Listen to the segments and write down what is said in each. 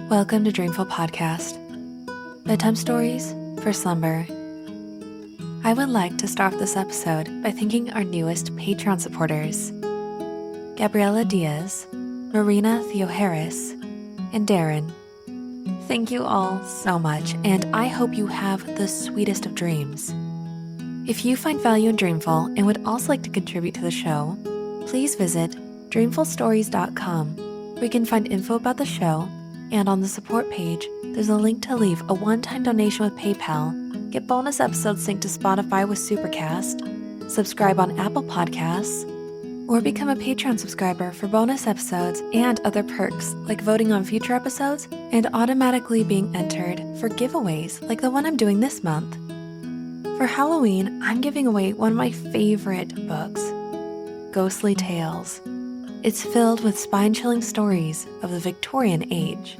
Welcome to Dreamful Podcast, bedtime stories for slumber. I would like to start off this episode by thanking our newest Patreon supporters, Gabriela Diaz, Marina Theoharis, and Darren. Thank you all so much, and I hope you have the sweetest of dreams. If you find value in Dreamful and would also like to contribute to the show, please visit dreamfulstories.com, where you can find info about the show, and on the support page, there's a link to leave a one-time donation with PayPal, get bonus episodes synced to Spotify with Supercast, subscribe on Apple Podcasts, or become a Patreon subscriber for bonus episodes and other perks like voting on future episodes and automatically being entered for giveaways like the one I'm doing this month. For Halloween, I'm giving away one of my favorite books, Ghostly Tales. It's filled with spine-chilling stories of the Victorian age.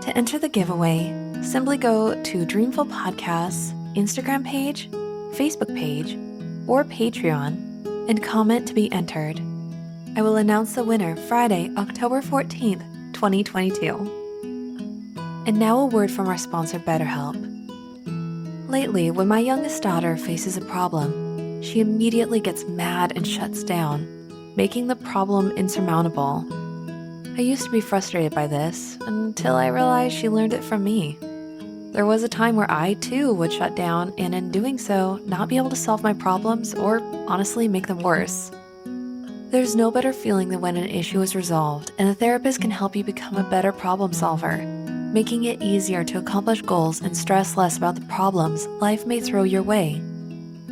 To enter the giveaway, simply go to Dreamful Podcast's Instagram page, Facebook page, or Patreon and comment to be entered. I will announce the winner Friday, October 14th, 2022. And now a word from our sponsor, BetterHelp. Lately, when my youngest daughter faces a problem, she immediately gets mad and shuts down, making the problem insurmountable. I used to be frustrated by this until I realized she learned it from me. There was a time where I too would shut down and in doing so, not be able to solve my problems or honestly make them worse. There's no better feeling than when an issue is resolved and a therapist can help you become a better problem solver, making it easier to accomplish goals and stress less about the problems life may throw your way.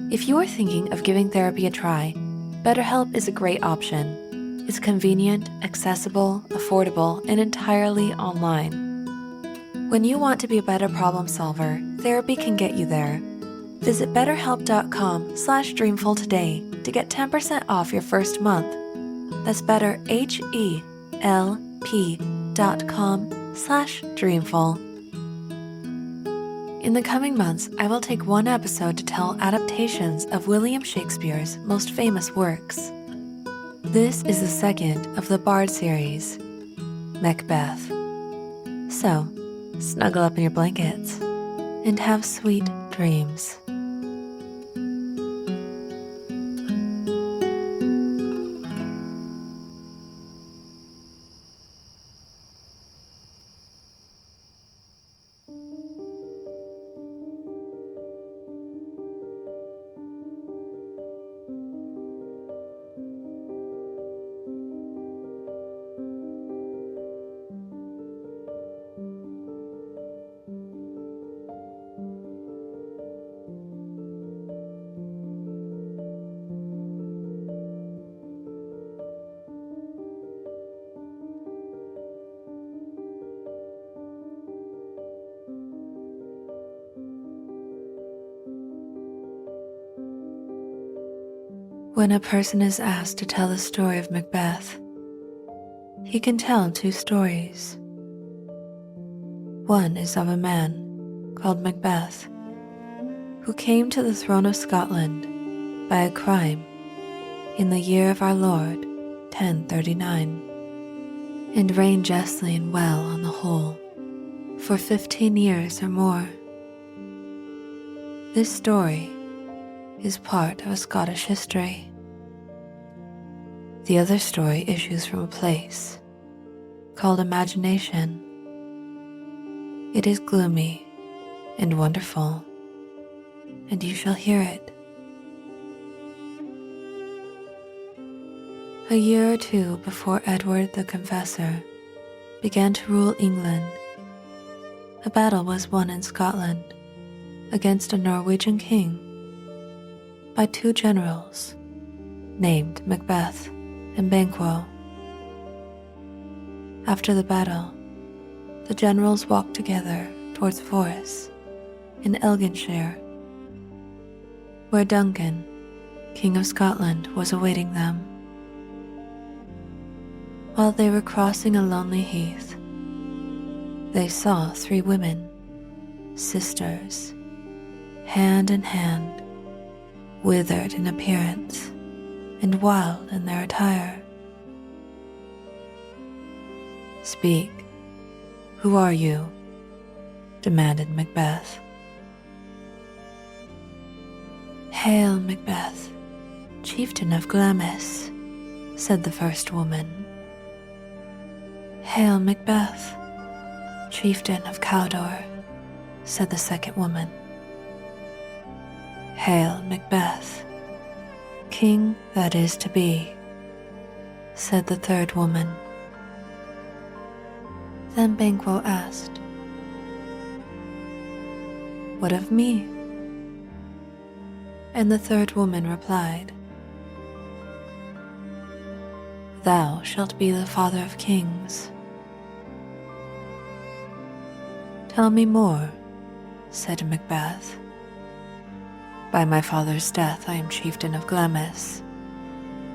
If you are thinking of giving therapy a try, BetterHelp is a great option. It's convenient, accessible, affordable, and entirely online. When you want to be a better problem solver, therapy can get you there. Visit betterhelp.com/dreamful today to get 10% off your first month. That's betterhelp.com/dreamful. In the coming months, I will take one episode to tell adaptations of William Shakespeare's most famous works. This is the second of the Bard series, Macbeth. So, snuggle up in your blankets and have sweet dreams. When a person is asked to tell the story of Macbeth, he can tell two stories. One is of a man called Macbeth, who came to the throne of Scotland by a crime in the year of our Lord 1039, and reigned justly and well on the whole for 15 years or more. This story is part of a Scottish history. The other story issues from a place called imagination. It is gloomy and wonderful, and you shall hear it. A year or two before Edward the Confessor began to rule England, a battle was won in Scotland against a Norwegian king by two generals named Macbeth and Banquo. After the battle, the generals walked together towards Forres in Elginshire, where Duncan, King of Scotland, was awaiting them. While they were crossing a lonely heath, they saw three women, sisters, hand in hand, withered in appearance and wild in their attire. "Speak, "Who are you?" demanded Macbeth. "Hail, Macbeth, chieftain of Glamis," said the first woman. "Hail, Macbeth, chieftain of Cawdor," said the second woman. "Hail, Macbeth, king that is to be," said the third woman. Then Banquo asked, "What of me?" And the third woman replied, "Thou shalt be the father of kings." "Tell me more," said Macbeth. "By my father's death I am chieftain of Glamis,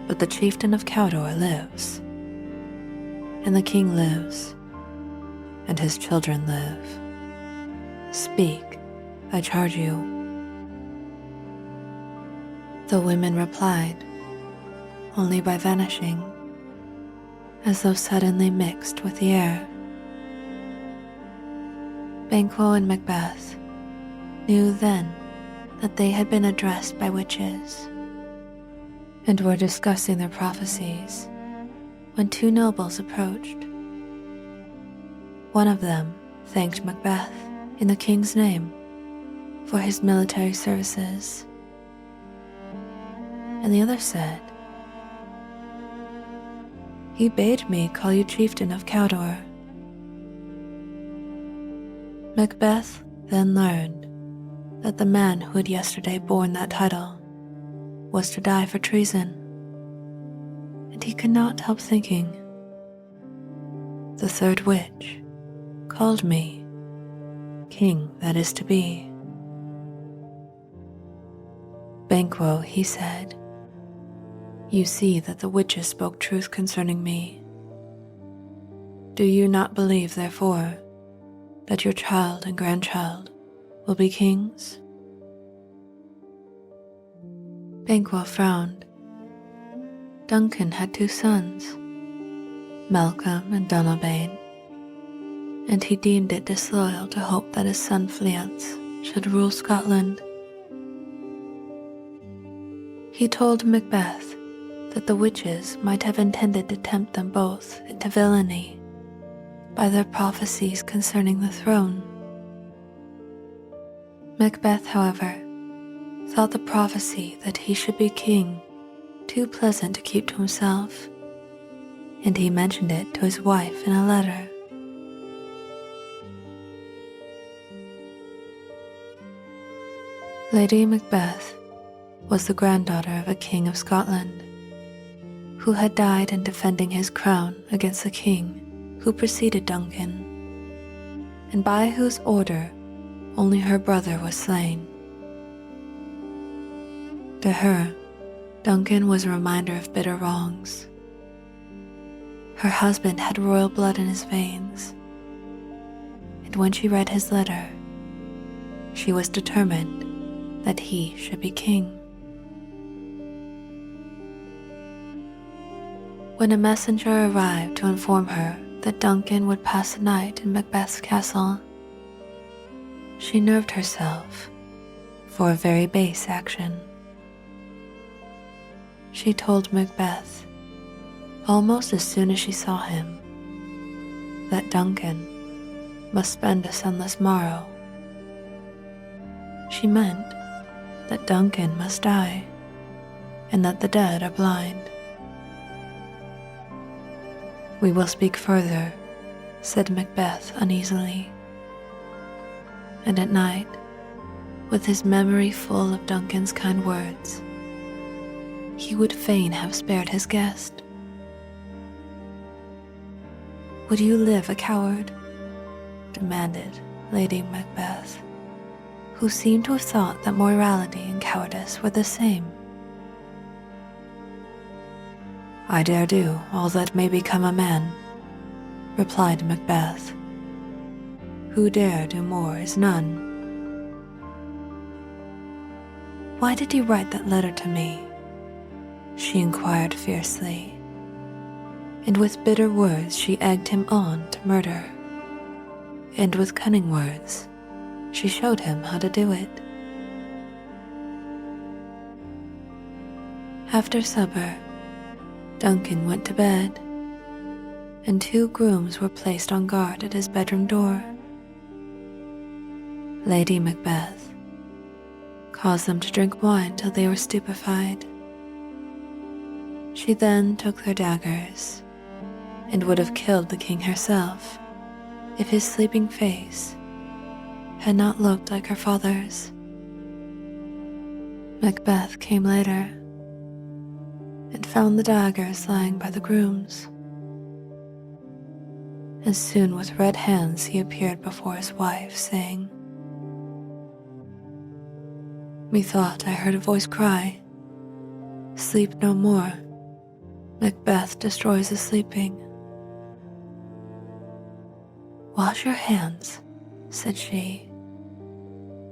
but the chieftain of Cawdor lives, and the king lives, and his children live. Speak, I charge you." The women replied, only by vanishing, as though suddenly mixed with the air. Banquo and Macbeth knew then that they had been addressed by witches, and were discussing their prophecies when two nobles approached. One of them thanked Macbeth in the king's name for his military services, and the other said, "He bade me call you chieftain of Cawdor." Macbeth then learned that the man who had yesterday borne that title was to die for treason, and he could not help thinking, "The third witch called me king that is to be." "Banquo," he said, "you see that the witches spoke truth concerning me. Do you not believe, therefore, that your child and grandchild will be kings?" Banquo frowned. Duncan had two sons, Malcolm and Donalbain, and he deemed it disloyal to hope that his son Fleance should rule Scotland. He told Macbeth that the witches might have intended to tempt them both into villainy by their prophecies concerning the throne. Macbeth, however, thought the prophecy that he should be king too pleasant to keep to himself, and he mentioned it to his wife in a letter. Lady Macbeth was the granddaughter of a king of Scotland, who had died in defending his crown against the king who preceded Duncan, and by whose order only her brother was slain. To her, Duncan was a reminder of bitter wrongs. Her husband had royal blood in his veins, and when she read his letter, she was determined that he should be king. When a messenger arrived to inform her that Duncan would pass the night in Macbeth's castle, she nerved herself for a very base action. She told Macbeth, almost as soon as she saw him, that Duncan must spend a sunless morrow. She meant that Duncan must die, and that the dead are blind. "We will speak further," said Macbeth uneasily. And at night, with his memory full of Duncan's kind words, he would fain have spared his guest. "Would you live a coward?" demanded Lady Macbeth, who seemed to have thought that morality and cowardice were the same. "I dare do all that may become a man," replied Macbeth. "Who dare do more is none." "Why did you write that letter to me?" she inquired fiercely, and with bitter words she egged him on to murder. and with cunning words, she showed him how to do it. After supper, Duncan went to bed, and 2 grooms were placed on guard at his bedroom door. Lady Macbeth caused them to drink wine till they were stupefied. She then took their daggers and would have killed the king herself if his sleeping face had not looked like her father's. Macbeth came later and found the daggers lying by the grooms. And soon with red hands he appeared before his wife, saying, "Methought I heard a voice cry, 'Sleep no more. Macbeth destroys the sleeping.' 'Wash your hands,' said she.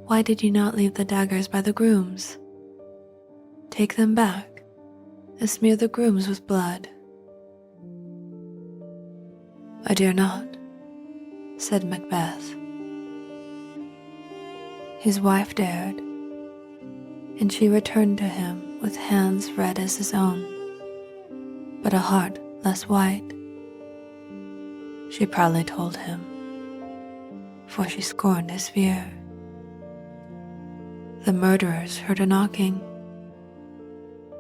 'Why did you not leave the daggers by the grooms? Take them back and smear the grooms with blood.' 'I dare not,' said Macbeth. His wife dared, and she returned to him with hands red as his own, but a heart less white. She proudly told him, for she scorned his fear. The murderers heard a knocking,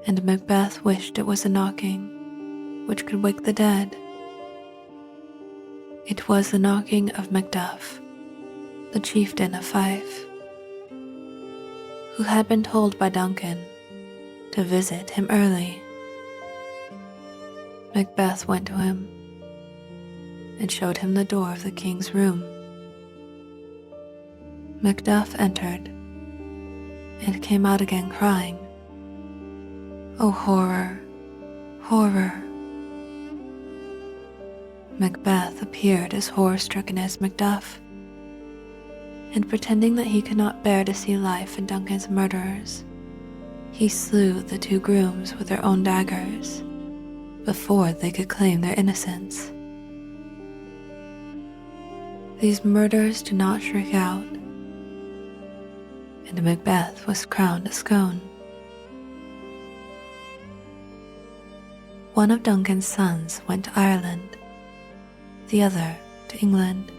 and Macbeth wished it was a knocking which could wake the dead. It was the knocking of Macduff, the chieftain of Fife, who had been told by Duncan to visit him early. Macbeth went to him and showed him the door of the king's room. Macduff entered and came out again crying, "Oh, horror, horror!" Macbeth appeared as horror-stricken as Macduff, and pretending that he could not bear to see life in Duncan's murderers, he slew the 2 grooms with their own daggers before they could claim their innocence. These murderers did not shriek out, and Macbeth was crowned a scone. One of Duncan's sons went to Ireland, the other to England.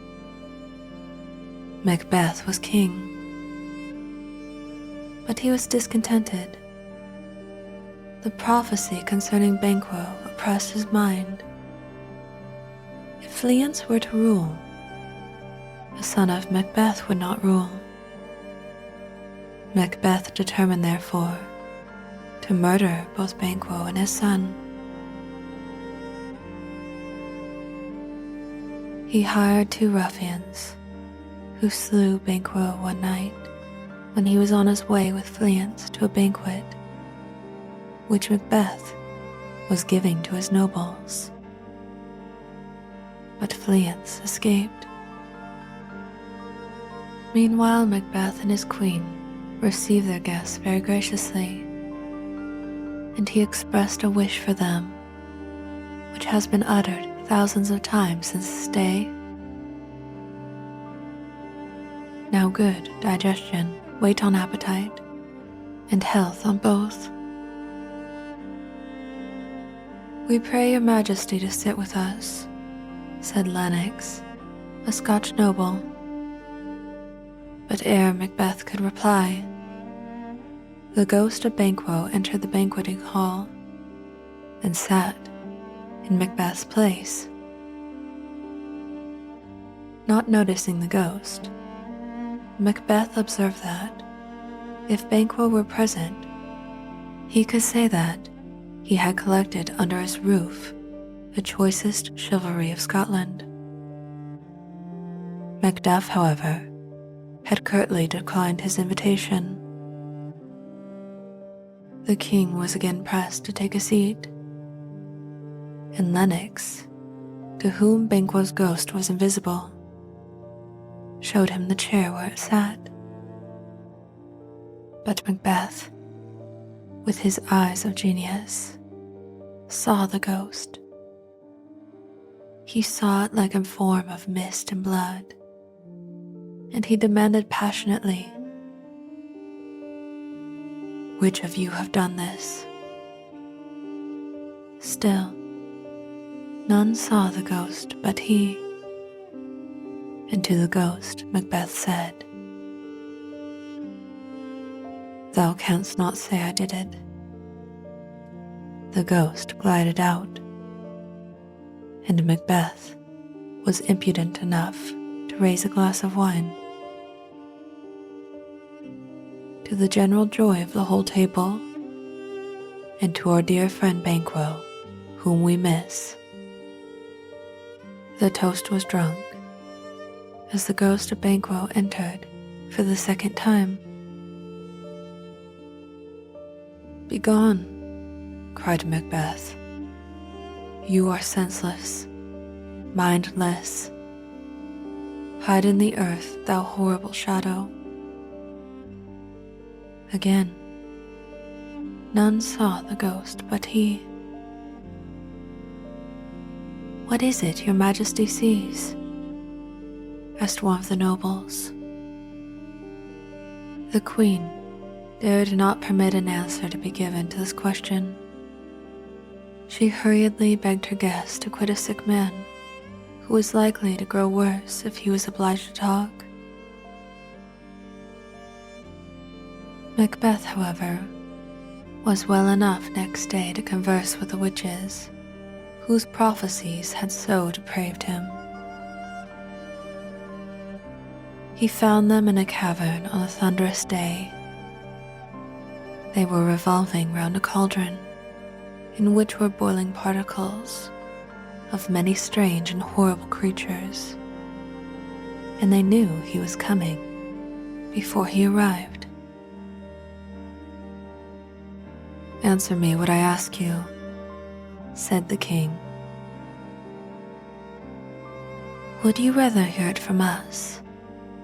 Macbeth was king, but he was discontented. The prophecy concerning Banquo oppressed his mind. If Fleance were to rule, the son of Macbeth would not rule. Macbeth determined, therefore, to murder both Banquo and his son. He hired 2 ruffians, who slew Banquo one night when he was on his way with Fleance to a banquet, which Macbeth was giving to his nobles. But Fleance escaped. Meanwhile, Macbeth and his queen received their guests very graciously, and he expressed a wish for them, which has been uttered thousands of times since his day. Now good digestion wait on appetite, and health on both. "We pray your majesty to sit with us," said Lennox, a Scotch noble. But ere Macbeth could reply, the ghost of Banquo entered the banqueting hall and sat in Macbeth's place. Not noticing the ghost, Macbeth observed that, if Banquo were present, he could say that he had collected under his roof the choicest chivalry of Scotland. Macduff, however, had curtly declined his invitation. The king was again pressed to take a seat, and Lennox, to whom Banquo's ghost was invisible, showed him the chair where it sat. But Macbeth, with his eyes of genius, saw the ghost. He saw it like a form of mist and blood, and he demanded passionately, "Which of you have done this?" Still, none saw the ghost but he. And to the ghost Macbeth said, "Thou canst not say I did it." The ghost glided out, and Macbeth was impudent enough to raise a glass of wine. To the general joy of the whole table, and to our dear friend Banquo, whom we miss, the toast was drunk as the ghost of Banquo entered for the second time. "Begone," cried Macbeth. "You are senseless, mindless. Hide in the earth, thou horrible shadow." Again, none saw the ghost but he. "What is it your majesty sees?" asked one of the nobles. The queen dared not permit an answer to be given to this question. She hurriedly begged her guest to quit a sick man who was likely to grow worse if he was obliged to talk. Macbeth, however, was well enough next day to converse with the witches, whose prophecies had so depraved him. He found them in a cavern on a thunderous day. They were revolving round a cauldron, in which were boiling particles of many strange and horrible creatures, and they knew he was coming before he arrived. "Answer me what I ask you," said the king. "Would you rather hear it from us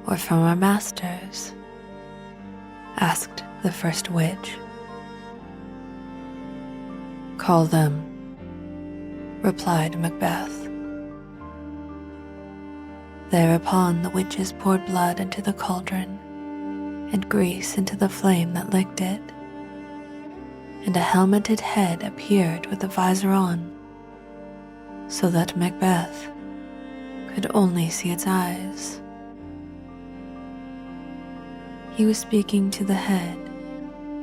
or from our masters?" asked the first witch. "Call them," replied Macbeth. Thereupon the witches poured blood into the cauldron and grease into the flame that licked it, and a helmeted head appeared with a visor on, so that Macbeth could only see its eyes. He was speaking to the head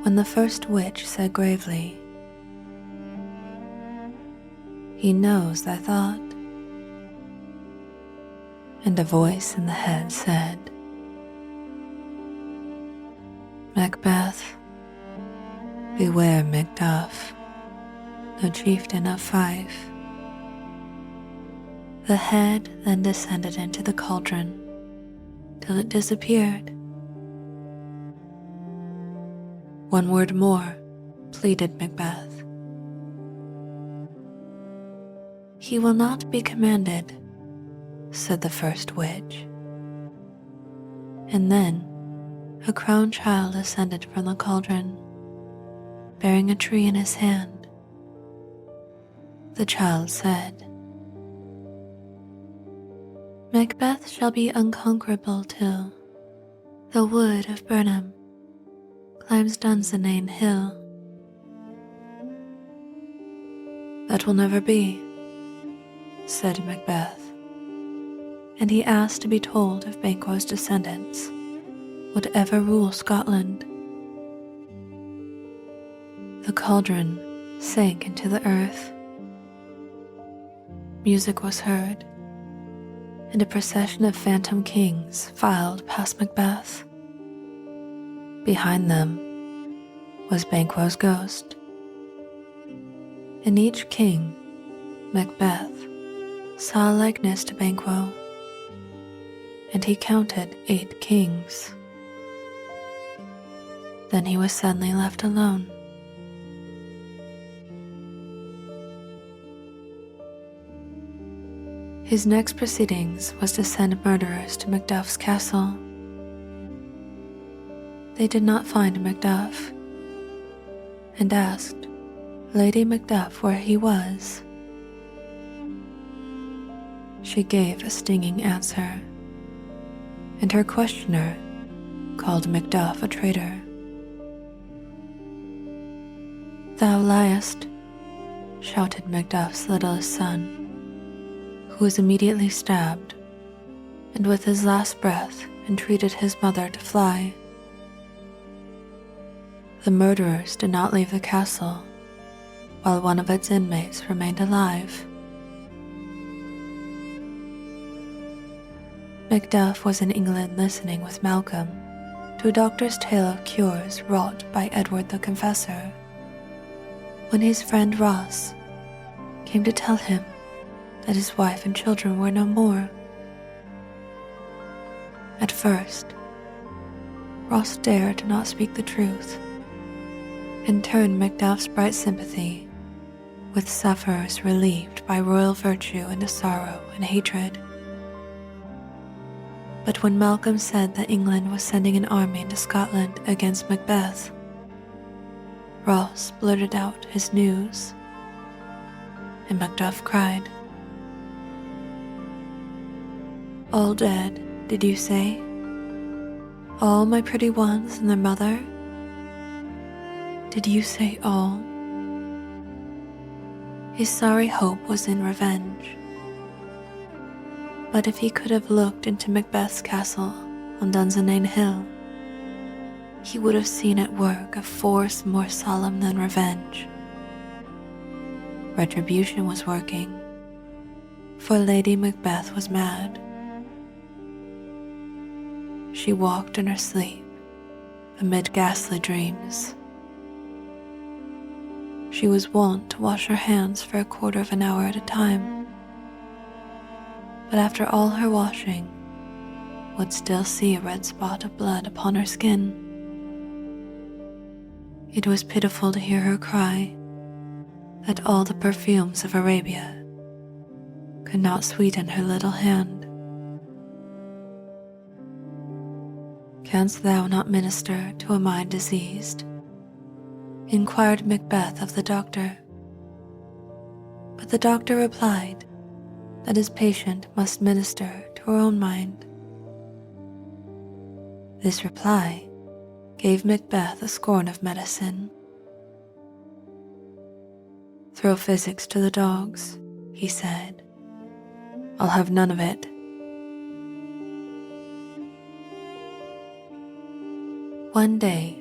when the first witch said gravely, "He knows thy thought." And a voice in the head said, "Macbeth, beware Macduff, the chieftain of Fife." The head then descended into the cauldron till it disappeared. "One word more," pleaded Macbeth. "He will not be commanded," said the first witch. And then a crowned child ascended from the cauldron, bearing a tree in his hand. The child said, "Macbeth shall be unconquerable till the wood of Burnham climbs Dunsinane Hill." "That will never be," said Macbeth, and he asked to be told if Banquo's descendants would ever rule Scotland. The cauldron sank into the earth. Music was heard, and a procession of phantom kings filed past Macbeth. Behind them was Banquo's ghost. In each king, Macbeth saw a likeness to Banquo, and he counted 8 kings. Then he was suddenly left alone. His next proceedings was to send murderers to Macduff's castle. They did not find Macduff, and asked Lady Macduff where he was. She gave a stinging answer, and her questioner called Macduff a traitor. "Thou liest," shouted Macduff's littlest son, who was immediately stabbed, and with his last breath entreated his mother to fly. The murderers did not leave the castle, while one of its inmates remained alive. Macduff was in England listening with Malcolm to a doctor's tale of cures wrought by Edward the Confessor, when his friend Ross came to tell him that his wife and children were no more. At first, Ross dared not speak the truth, and turned Macduff's bright sympathy with sufferers relieved by royal virtue into sorrow and hatred. But when Malcolm said that England was sending an army into Scotland against Macbeth, Ross blurted out his news, and Macduff cried. "All dead, did you say? All my pretty ones and their mother? Did you say all?" His sorry hope was in revenge. But if he could have looked into Macbeth's castle on Dunsinane Hill, he would have seen at work a force more solemn than revenge. Retribution was working, for Lady Macbeth was mad. She walked in her sleep amid ghastly dreams. She was wont to wash her hands for a quarter of an hour at a time, but after all her washing, would still see a red spot of blood upon her skin. It was pitiful to hear her cry that all the perfumes of Arabia could not sweeten her little hand. "Canst thou not minister to a mind diseased?" inquired Macbeth of the doctor. But the doctor replied that his patient must minister to her own mind. This reply gave Macbeth a scorn of medicine. "Throw physics to the dogs," he said. "I'll have none of it." One day,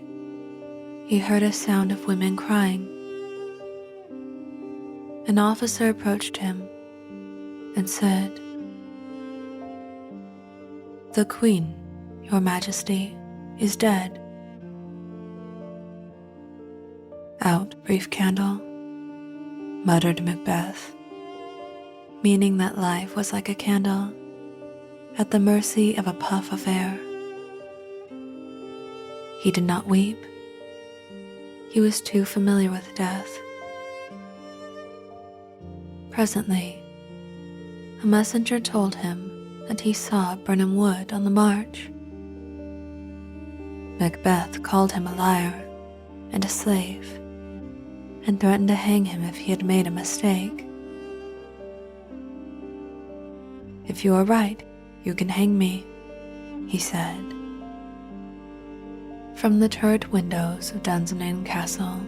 he heard a sound of women crying. An officer approached him and said, "The Queen, Your Majesty, is dead." "Out, brief candle," muttered Macbeth, meaning that life was like a candle, at the mercy of a puff of air. He did not weep. He was too familiar with death. Presently, a messenger told him that he saw Birnam Wood on the march. Macbeth called him a liar and a slave, and threatened to hang him if he had made a mistake. "If you are right, you can hang me," he said. From the turret windows of Dunsinane Castle,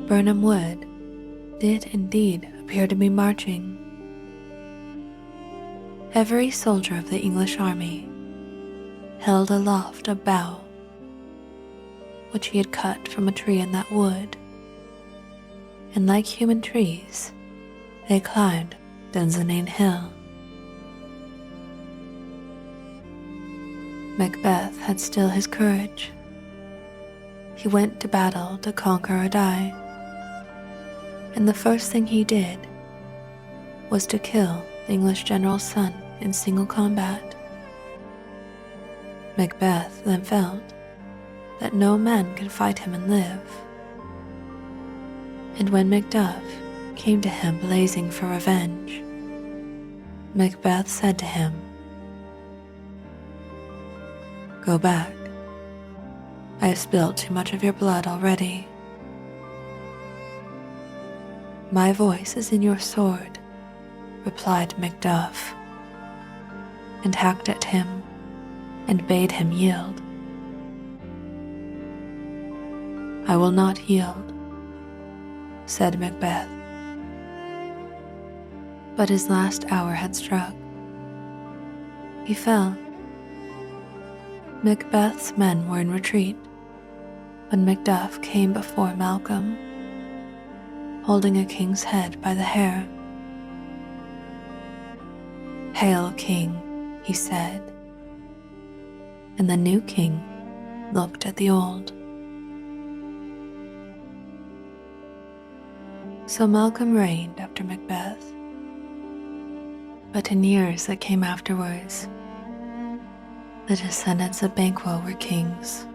Birnam Wood did indeed appear to be marching. Every soldier of the English army held aloft a bough, which he had cut from a tree in that wood, and like human trees, they climbed Dunsinane Hill. Macbeth had still his courage. He went to battle to conquer or die, and the first thing he did was to kill the English general's son in single combat. Macbeth then felt that no man could fight him and live, and when Macduff came to him blazing for revenge, Macbeth said to him, "Go back. I have spilled too much of your blood already. My voice is in your sword," replied Macduff, and hacked at him and bade him yield. "I will not yield," said Macbeth. But his last hour had struck. He fell. Macbeth's men were in retreat, but Macduff came before Malcolm, holding a king's head by the hair. "Hail, King," he said, and the new king looked at the old. So Malcolm reigned after Macbeth, but in years that came afterwards, the descendants of Banquo were kings.